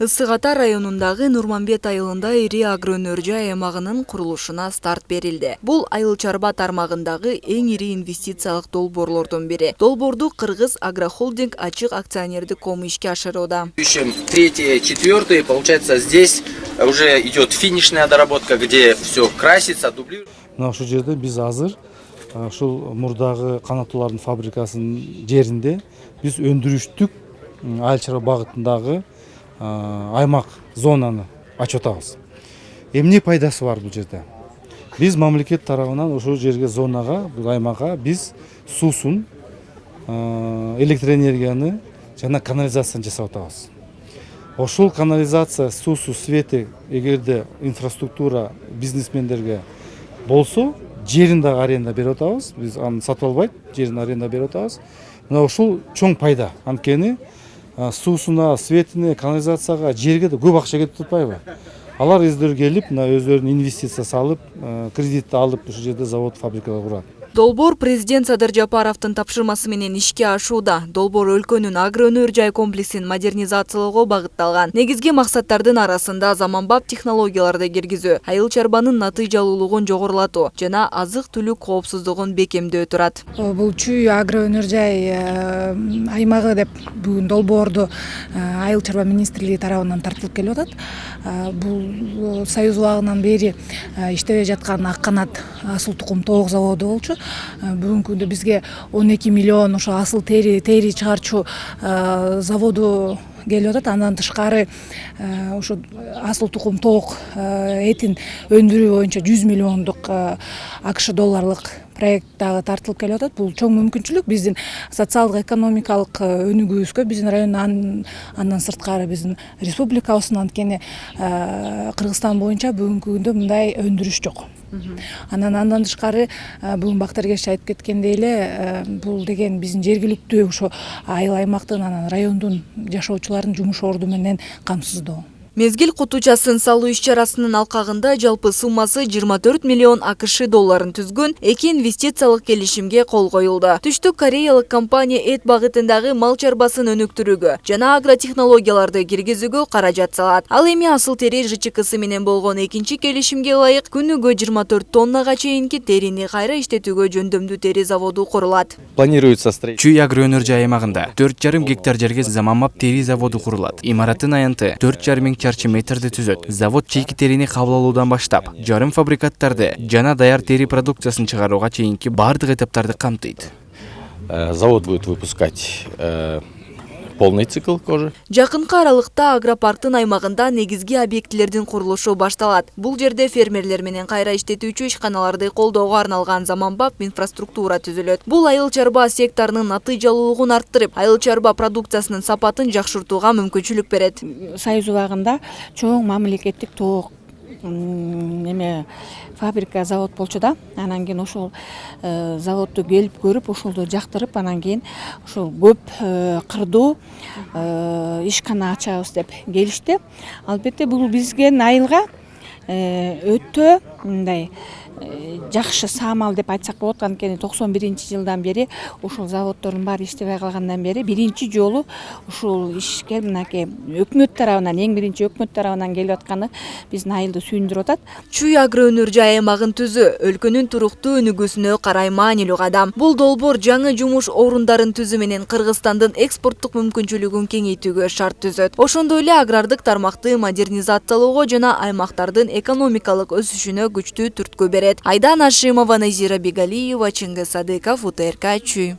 Ысык Ата районундагы Нурманбет айылында ири агроөнөрчү аймагынын курулушуна старт берилди. Бул айыл чарба тармагындагы эң ири инвестициялык долбоорлордун бири. Долбоорду Кыргыз Агрохолдинг ачык акционердик коому ишке ашырууда. Третий, четвертый, получается, здесь уже идет финишная доработка, где все красится, дублируется. Мына ушул жерде биз азыр ушул мурдагы канаттуулардын фабрикасынын жеринде биз өндүрүштүк айыл чарба багытындагы аймак зонаны ачып атабыз. Эмне пайдасы бар бул жерде? Биз мамлекет тарабынан ошол жерге зонага, бул аймакка биз суусун, электроэнергияны жана канализацияны жасап атабыз. Ошол канализация, суусу, свети эгерде инфраструктура бизнесмендерге болсо, жерин дагы аренда берип атабыз. Биз аны сатып албайт, жерин аренда берип атабыз. Мына ушул чоң пайда. Анткени суусуна, светине, канализацияга, жерге да көп акча кетип атпайбы? Алар өздөрү келип, мына өздөрүнүн инвестиция салып, кредитти алып ушул жерде завод, фабрикалар курат. Долбоор президент Садыр Жапаровдун тапшырмасы менен ишке ашууда. Долбоор өлкөнүн агроөнөр жай комплексин модернизациялоого багытталган. Негизги максаттардын арасында заманбап технологияларды киргизүү, айыл чарбанын натыйжалуулугун жогорулатуу жана азык-түлүк коопсуздугун бекемдөө турат. Бул чүй агроөнөр жай аймагы деп бүгүн долбоорду айыл чарба министрлиги тарабынан тартылып келип атат. Бул Союз убагынан бери иштебей жаткан Ак Канат асыл тукум тоок заводу болчу. Бүгүнкү күндө бизге 12 миллион ошо асыл тери чыгарчу заводу келип атат. Андан тышкары ошо асыл тукум тоок этин өндүрүү боюнча 100 миллиондук АКШ долларлык проект дагы тартылып келип атат. Бул чоң мүмкүнчүлүк биздин социалдык экономикалык өнүгүүбүзгө, биздин райондун андан сырткары биздин республикабыздын, анткени Кыргызстан боюнча бүгүнкү күндө мындай өндүрүш жок. Андан тышкары бүгүн Бактар Кеш айтып кеткендей эле, бул деген биздин жергиликтүү ошо айыл аймактын, анан райондун жашоочулардын жумуш орду менен камсыздоо. Мезгил кутучасын салуу иш-чарасынын алкагында жалпы суммасы 24 миллион АКШ долларын түзгөн эки инвестициялык келишимге кол коюлду. Түштүк кореялык компания эт багытындагы мал чарбасын өнүктүрүүгө жана агротехнологияларды киргизүүгө каражат салат. Ал эми асыл тери ЖЧКсы менен болгон экинчи келишимге ылайык күнүгө 24 тоннага чейинки терини кайра иштетүүгө жөндөмдүү тери заводу курулат. Планируется строить. Чүй агроөнөр жай аймагында 4,5 гектар жерге заманбап тери заводу курулат. Имараттын аянты 4,5 чарчы метрди түзөт. Завод чейки терини кабыл алуудан баштап, жарым фабрикаттарды жана даяр тери продукциясын чыгарууга чейинки бардык этаптарды камтыйт. Завод будет выпускать полный цикл кожи. Жакынкы аралыкта агропарктын аймагында негизги объектилердин курулушу башталат. Бул жерде фермерлер менен кайра иштетүүчү ишканаларды колдоого арналган заманбап инфраструктура түзүлөт. Бул айыл чарба секторунун натыйжалуулугун арттырып, айыл чарба продукциясынын сапатын жакшыртууга мүмкүнчүлүк берет. Союз убагында чоң мамлекеттик тоок фабрика, завод болчу да. Анан кийин ошол заводду келип көрүп, ошолду жактырып, анан кийин ошол көп кырдуу ишкана ачабыз деп келишти. Албетте бул бизге айылга өтө мындай жакшы саамал деп айтсак болот. Анткени 91-жылдан бери ошол заводдордун баары иштебей калгандан бери биринчи жолу ушул ишке мынакей өкмөт тарабынан, эң биринчи өкмөт тарабынан келип атканы биздин айылды сүйүндүрүп атат. Чүй агроөнөр жай аймагын түзүү өлкөнүн туруктуу өнүгүүсүнө карай маанилүү кадам. Бул долбоор жаңы жумуш орундарын түзүү менен Кыргызстандын экспорттук мүмкүнчүлүгүн кеңейтүүгө шарт түзөт. Ошондой эле агрардык тармакты модернизациялоого жана аймактардын экономикалык өсүшүнө күчтүү түрткү берет. Айдан Ашимова, Назира Бегалиева, Чыңгыз Садыков, УТРК Чүй.